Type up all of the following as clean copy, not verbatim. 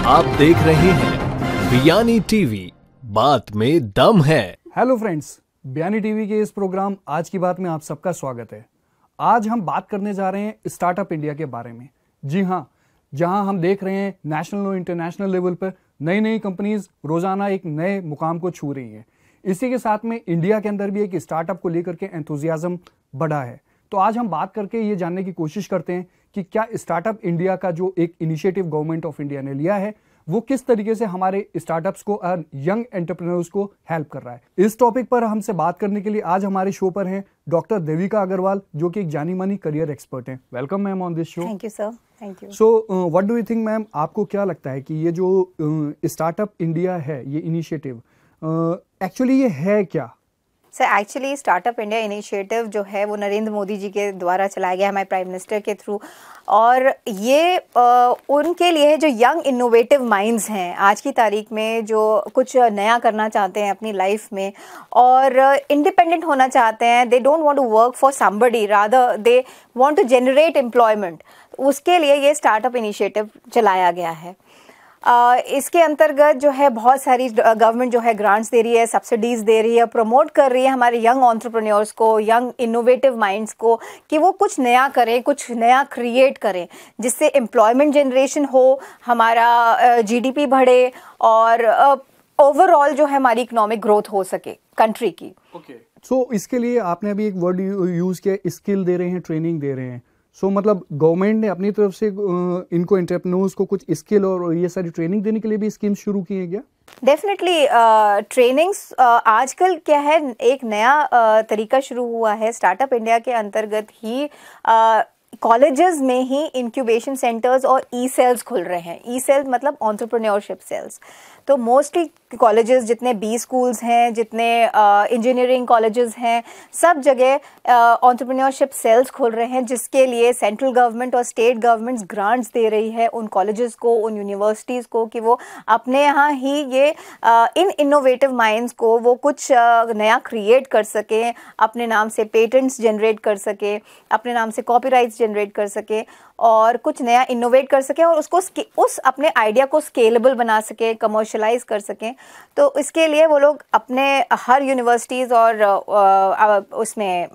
आप देख रहे हैं बियानी टीवी, बात में दम है। हेलो फ्रेंड्स, बियानी टीवी के इस प्रोग्राम आज की बात में आप सबका स्वागत है। आज हम बात करने जा रहे हैं स्टार्टअप इंडिया के बारे में। जी हाँ, जहां हम देख रहे हैं नेशनल और इंटरनेशनल लेवल पर नई नई कंपनीज रोजाना एक नए मुकाम को छू रही हैं। इसी के साथ में इंडिया के अंदर भी एक स्टार्टअप को लेकर के एंथुजियाज्म बढ़ा है। तो आज हम बात करके ये जानने की कोशिश करते हैं कि क्या स्टार्टअप इंडिया का जो एक इनिशिएटिव गवर्नमेंट ऑफ इंडिया ने लिया है वो किस तरीके से हमारे स्टार्टअप्स को और यंग एंटरप्रेन्योर्स को हेल्प कर रहा है। इस टॉपिक पर हमसे बात करने के लिए आज हमारे शो पर हैं डॉक्टर देविका अग्रवाल, जो कि एक जानी मानी करियर एक्सपर्ट हैं। Welcome ma'am on this show. Thank you sir. Thank you. So what do you think ma'am, आपको क्या लगता है कि ये जो स्टार्टअप इंडिया है, ये इनिशिएटिव एक्चुअली ये है क्या? Sir actually startup India initiative जो है वो नरेंद्र मोदी जी के द्वारा चलाया गया है, हमारे प्राइम मिनिस्टर के थ्रू। और ये उनके लिए है जो यंग इनोवेटिव माइंड्स हैं आज की तारीख में, जो कुछ नया करना चाहते हैं अपनी लाइफ में और इंडिपेंडेंट होना चाहते हैं। They don't want to work for somebody, rather they want to generate employment. उसके लिए ये स्टार्टअप इनिशिएटिव चलाया गया है। इसके अंतर्गत जो है बहुत सारी गवर्नमेंट जो है ग्रांट्स दे रही है, सब्सिडीज दे रही है, प्रमोट कर रही है हमारे यंग एंटरप्रेन्योर्स को, यंग इनोवेटिव माइंड्स को, कि वो कुछ नया करें, कुछ नया क्रिएट करें, जिससे एम्प्लॉयमेंट जनरेशन हो, हमारा जीडीपी बढ़े और ओवरऑल जो है हमारी इकोनॉमिक ग्रोथ हो सके कंट्री की। सो इसके लिए आपने अभी एक वर्ड यूज किया, स्किल दे रहे हैं, ट्रेनिंग दे रहे हैं। सो मतलब गवर्नमेंट ने अपनी तरफ से इनको एंटरप्रेन्योर्स को कुछ स्किल और ये सारी ट्रेनिंग देने के लिए भी स्कीम शुरू की है क्या? डेफिनेटली ट्रेनिंग्स आजकल क्या है, एक नया तरीका शुरू हुआ है स्टार्टअप इंडिया के अंतर्गत ही। कॉलेजेस में ही इंक्यूबेशन सेंटर्स और ई सेल्स खुल रहे हैं। ई सेल्स मतलब एंटरप्रेन्योरशिप सेल्स। तो मोस्टली कॉलेजेस, जितने बी स्कूल्स हैं, जितने इंजीनियरिंग कॉलेजेस हैं, सब जगह एंटरप्रेन्योरशिप सेल्स खुल रहे हैं, जिसके लिए सेंट्रल गवर्नमेंट और स्टेट गवर्नमेंट्स ग्रांट्स दे रही है उन कॉलेजेस को, उन यूनिवर्सिटीज़ को, कि वो अपने यहाँ ही ये इन इनोवेटिव माइंड्स को वो कुछ नया क्रिएट कर सकें, अपने नाम से पेटेंट्स जनरेट कर सके, अपने नाम से कॉपीराइट्स जनरेट कर सके और कुछ नया इनोवेट कर सके और उसको उस अपने आइडिया को स्केलेबल बना सके, कमर्शलाइज कर सकें। तो इसके लिए वो लोग अपने हर यूनिवर्सिटीज़ और उसमें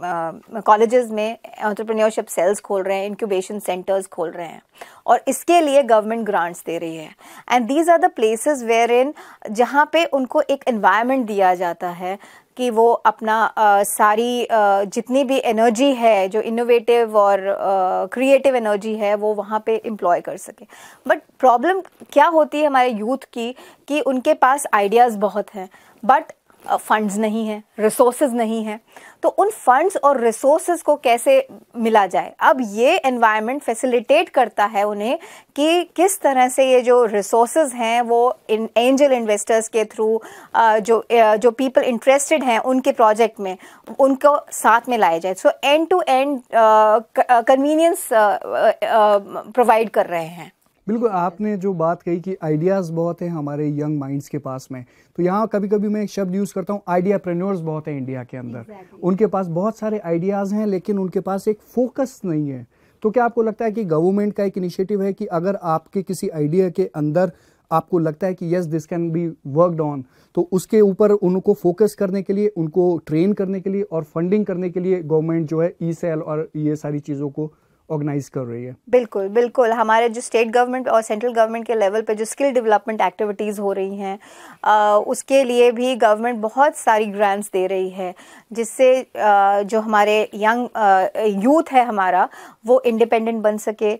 कॉलेजेस में एंटरप्रेन्योरशिप सेल्स खोल रहे हैं, इंक्यूबेशन सेंटर्स खोल रहे हैं और इसके लिए गवर्नमेंट ग्रांट्स दे रही है। And these are the places where in, जहाँ पे उनको एक एनवायरनमेंट दिया जाता है कि वो अपना सारी जितनी भी एनर्जी है, जो इनोवेटिव और क्रिएटिव एनर्जी है, वो वहाँ पे एम्प्लॉय कर सके। बट प्रॉब्लम क्या होती है हमारे यूथ की, कि उनके पास आइडियाज़ बहुत हैं बट फंड्स नहीं है, रिसोर्सेज नहीं है। तो उन फंड्स और रिसोर्सेज को कैसे मिला जाए? अब ये एनवायरनमेंट फैसिलिटेट करता है उन्हें कि किस तरह से ये जो रिसोर्सेज हैं वो एंजल इन्वेस्टर्स के थ्रू जो पीपल इंटरेस्टेड हैं उनके प्रोजेक्ट में, उनको साथ में लाया जाए। So end to end convenience provide कर रहे हैं। बिल्कुल, आपने जो बात कही कि आइडियाज़ बहुत हैं हमारे यंग माइंड्स के पास में, तो यहाँ कभी कभी मैं एक शब्द यूज़ करता हूँ, आइडियाप्रेन्योर्स बहुत हैं इंडिया के अंदर। उनके पास बहुत सारे आइडियाज़ हैं लेकिन उनके पास एक फोकस नहीं है। तो क्या आपको लगता है कि गवर्नमेंट का एक इनिशिएटिव है कि अगर आपके किसी आइडिया के अंदर आपको लगता है कि yes this can be worked on, तो उसके ऊपर उनको फोकस करने के लिए, उनको ट्रेन करने के लिए और फंडिंग करने के लिए गवर्नमेंट जो है ई सेल और ये सारी चीज़ों को ऑर्गेनाइज कर रही है? बिल्कुल बिल्कुल। हमारे जो स्टेट गवर्नमेंट और सेंट्रल गवर्नमेंट के लेवल पे जो स्किल डेवलपमेंट एक्टिविटीज़ हो रही हैं, उसके लिए भी गवर्नमेंट बहुत सारी ग्रांट्स दे रही है, जिससे जो हमारे यंग यूथ है हमारा, वो इंडिपेंडेंट बन सके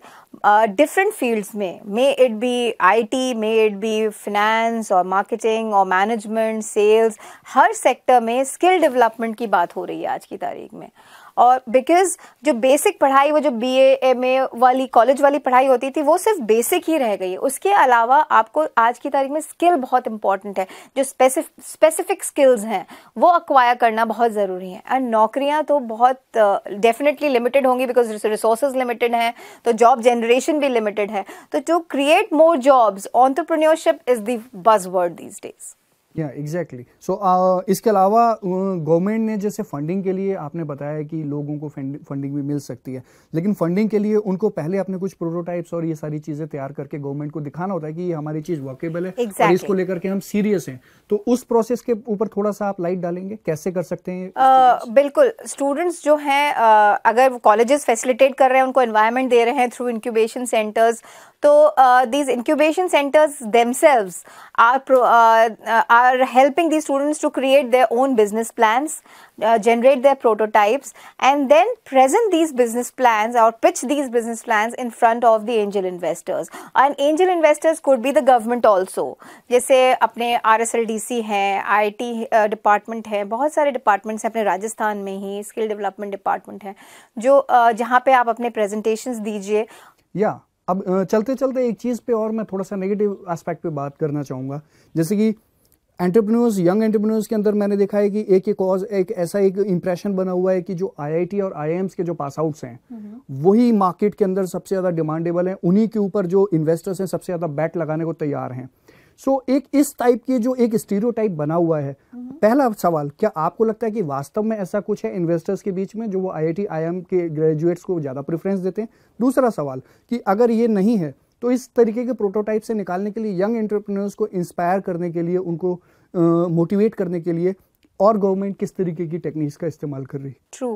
डिफरेंट फील्ड्स में। May it be IT, may it be finance और मार्केटिंग और मैनेजमेंट, सेल्स, हर सेक्टर में स्किल डेवलपमेंट की बात हो रही है आज की तारीख में। और बिकॉज जो बेसिक पढ़ाई, वो जो बीए एमए वाली कॉलेज वाली पढ़ाई होती थी, वो सिर्फ बेसिक ही रह गई है। उसके अलावा आपको आज की तारीख में स्किल बहुत इंपॉर्टेंट है। जो स्पेसिफिक स्किल्स हैं वो अक्वायर करना बहुत ज़रूरी है। एंड नौकरियां तो बहुत डेफिनेटली लिमिटेड होंगी, बिकॉज रिसोर्सेज लिमिटेड हैं, तो जॉब जनरेशन भी लिमिटेड है। तो to create more jobs, entrepreneurship is the buzzword these days. या एग्जैक्टली। सो इसके अलावा गवर्नमेंट ने जैसे फंडिंग के लिए आपने बताया कि लोगों को फंडिंग भी मिल सकती है, लेकिन फंडिंग के लिए उनको पहले अपने कुछ प्रोटोटाइप्स और ये सारी चीजें तैयार करके गवर्नमेंट को दिखाना होता है कि ये हमारी चीज वर्केबल है और इसको लेकर के हम सीरियस हैं। तो उस प्रोसेस के ऊपर थोड़ा सा आप लाइट डालेंगे, कैसे कर सकते हैं? बिल्कुल, स्टूडेंट्स जो हैं अगर कॉलेजेस फैसिलिटेट कर रहे हैं, उनको एनवायरनमेंट दे रहे हैं थ्रू इंक्यूबेशन सेंटर्स, तो these incubation centers themselves are helping these students to create their own business plans, generate their prototypes, and then present these business plans or pitch these business plans in front of the angel investors. And angel investors could be the government also. जैसे अपने RSLDC हैं, IT department है, बहुत सारे departments हैं अपने राजस्थान में ही, skill development department है, जो जहाँ पे आप अपने प्रेजेंटेशंस दीजिए। या अब चलते चलते एक चीज़ पे और मैं थोड़ा सा नेगेटिव एस्पेक्ट पे बात करना चाहूँगा। जैसे कि एंटरप्रेन्योर्स, यंग एंटरप्रेन्योर्स के अंदर मैंने देखा है कि एक ऐसा एक इम्प्रेशन बना हुआ है कि जो IIT और IIMs के जो पास आउट्स हैं वही मार्केट के अंदर सबसे ज़्यादा डिमांडेबल हैं, उन्हीं के ऊपर जो इन्वेस्टर्स हैं सबसे ज़्यादा बैट लगाने को तैयार हैं। सो एक इस टाइप की जो एक स्टीरियोटाइप बना हुआ है। पहला सवाल, क्या आपको लगता है कि वास्तव में ऐसा कुछ है इन्वेस्टर्स के बीच में जो वो IIT IIM के ग्रेजुएट्स को ज़्यादा प्रेफरेंस देते हैं? दूसरा सवाल कि अगर ये नहीं है तो इस तरीके के प्रोटोटाइप से निकालने के लिए, यंग एंटरप्रेन्योर्स को इंस्पायर करने के लिए, उनको मोटिवेट करने के लिए और गवर्नमेंट किस तरीके की टेक्निक्स का इस्तेमाल कर रही है? True,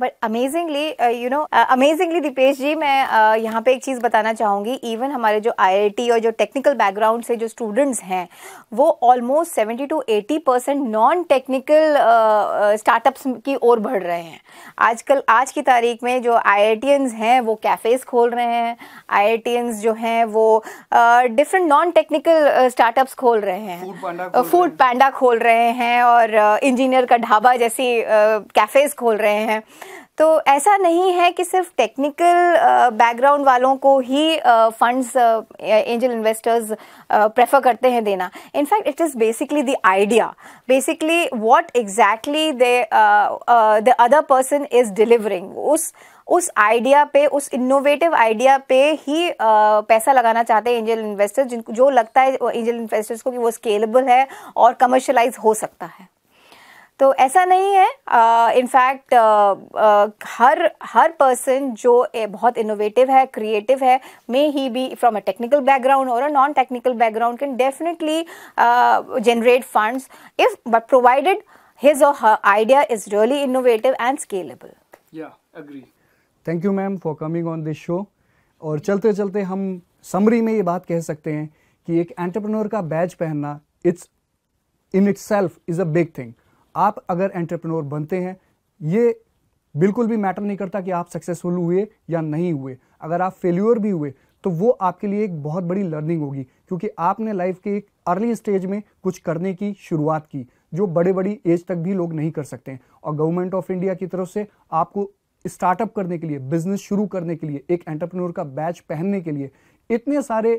but amazingly amazingly Deepesh ji, मैं यहाँ पे एक चीज़ बताना चाहूँगी। इवन हमारे जो IIT और जो टेक्निकल बैकग्राउंड से जो स्टूडेंट्स हैं वो almost 70 to 80% non technical startups की ओर बढ़ रहे हैं। आजकल आज की तारीख में जो IITians हैं वो कैफ़ेज़ खोल रहे हैं, IITians जो हैं वो डिफरेंट नॉन टेक्निकल स्टार्टअप्स खोल रहे हैं, फूड पैंडा खोल रहे हैं और इंजीनियर का ढाबा जैसी कैफ़ेज़ खोल रहे हैं। तो ऐसा नहीं है कि सिर्फ टेक्निकल बैकग्राउंड वालों को ही फंड्स एंजल इन्वेस्टर्स प्रेफर करते हैं देना। In fact it is basically the idea, basically what exactly the other person is delivering. उस आइडिया पे, उस इनोवेटिव आइडिया पे ही पैसा लगाना चाहते हैं एंजल इन्वेस्टर्स, जिनको जो लगता है एंजल इन्वेस्टर्स को कि वो स्केलेबल है और कमर्शलाइज हो सकता है। तो ऐसा नहीं है। इनफैक्ट हर पर्सन जो बहुत इनोवेटिव है, क्रिएटिव है, may he be from a technical background और a non technical background, can definitely generate funds if but provided his or her idea is really innovative and scalable. Yeah, agree. Thank you ma'am for coming on this show. और चलते चलते हम summary में ये बात कह सकते हैं कि एक एंटरप्रेन्योर का बैज पहनना it's in itself is a big thing. आप अगर एंटरप्रेन्योर बनते हैं, ये बिल्कुल भी मैटर नहीं करता कि आप सक्सेसफुल हुए या नहीं हुए। अगर आप फेल्यूर भी हुए तो वो आपके लिए एक बहुत बड़ी लर्निंग होगी, क्योंकि आपने लाइफ के एक अर्ली स्टेज में कुछ करने की शुरुआत की जो बड़ी एज तक भी लोग नहीं कर सकते हैं। और गवर्नमेंट ऑफ इंडिया की तरफ से आपको स्टार्टअप करने के लिए, बिजनेस शुरू करने के लिए, एक एंटरप्रेन्योर का बैच पहनने के लिए इतने सारे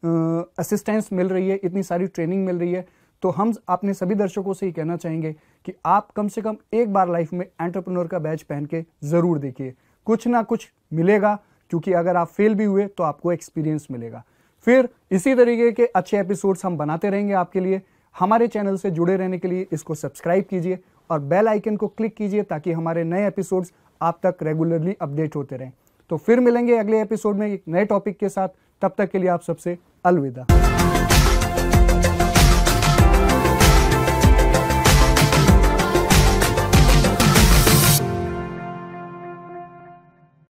असिस्टेंस मिल रही है, इतनी सारी ट्रेनिंग मिल रही है। तो हम अपने सभी दर्शकों से ही कहना चाहेंगे कि आप कम से कम एक बार लाइफ में एंटरप्रेन्योर का बैच पहन के ज़रूर देखिए, कुछ ना कुछ मिलेगा, क्योंकि अगर आप फेल भी हुए तो आपको एक्सपीरियंस मिलेगा। फिर इसी तरीके के अच्छे एपिसोड्स हम बनाते रहेंगे आपके लिए। हमारे चैनल से जुड़े रहने के लिए इसको सब्सक्राइब कीजिए और बेल आइकन को क्लिक कीजिए ताकि हमारे नए एपिसोड्स आप तक रेगुलरली अपडेट होते रहें। तो फिर मिलेंगे अगले एपिसोड में एक नए टॉपिक के साथ। तब तक के लिए आप सबसे अलविदा।